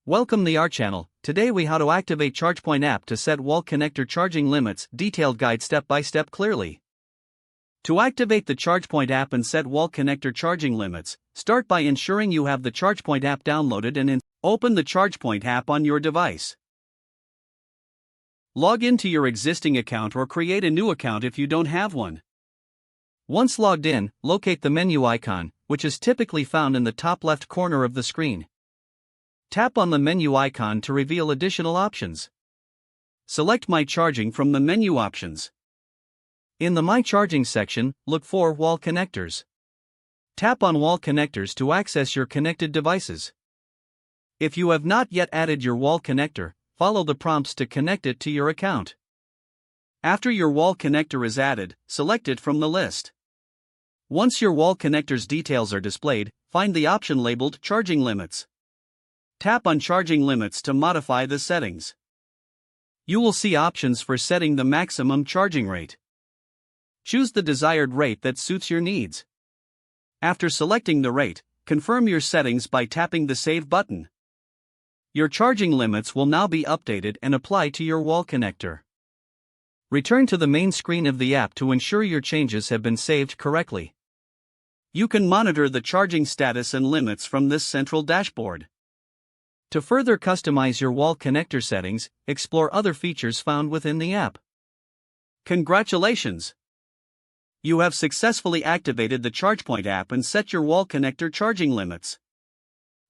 Welcome to our channel. Today we how to activate ChargePoint app to set wall connector charging limits, detailed guide step by step clearly. To activate the ChargePoint app and set wall connector charging limits, start by ensuring you have the ChargePoint app downloaded and open the ChargePoint app on your device. Log into your existing account or create a new account if you don't have one. Once logged in, locate the menu icon, which is typically found in the top left corner of the screen. Tap on the menu icon to reveal additional options. Select My Charging from the menu options. In the My Charging section, look for Wall Connectors. Tap on Wall Connectors to access your connected devices. If you have not yet added your wall connector, follow the prompts to connect it to your account. After your wall connector is added, select it from the list. Once your wall connector's details are displayed, find the option labeled Charging Limits. Tap on Charging Limits to modify the settings. You will see options for setting the maximum charging rate. Choose the desired rate that suits your needs. After selecting the rate, confirm your settings by tapping the Save button. Your charging limits will now be updated and apply to your wall connector. Return to the main screen of the app to ensure your changes have been saved correctly. You can monitor the charging status and limits from this central dashboard. To further customize your wall connector settings, explore other features found within the app. Congratulations! You have successfully activated the ChargePoint app and set your wall connector charging limits.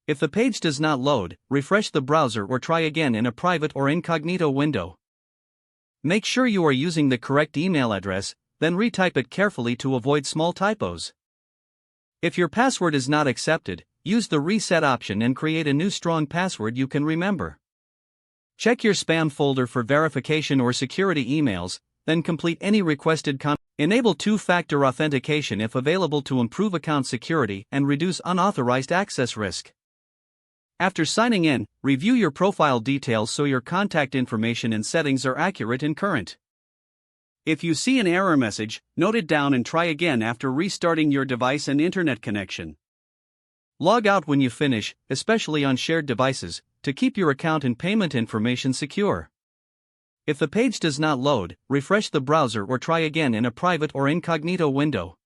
If the page does not load, refresh the browser or try again in a private or incognito window. Make sure you are using the correct email address, then retype it carefully to avoid small typos. If your password is not accepted, use the reset option and create a new strong password you can remember. Check your spam folder for verification or security emails, then complete any requested content. Enable two-factor authentication if available to improve account security and reduce unauthorized access risk. After signing in, review your profile details so your contact information and settings are accurate and current. If you see an error message, note it down and try again after restarting your device and internet connection. Log out when you finish, especially on shared devices, to keep your account and payment information secure. If the page does not load, refresh the browser or try again in a private or incognito window.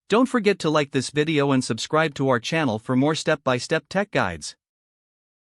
Don't forget to like this video and subscribe to our channel for more step-by-step tech guides.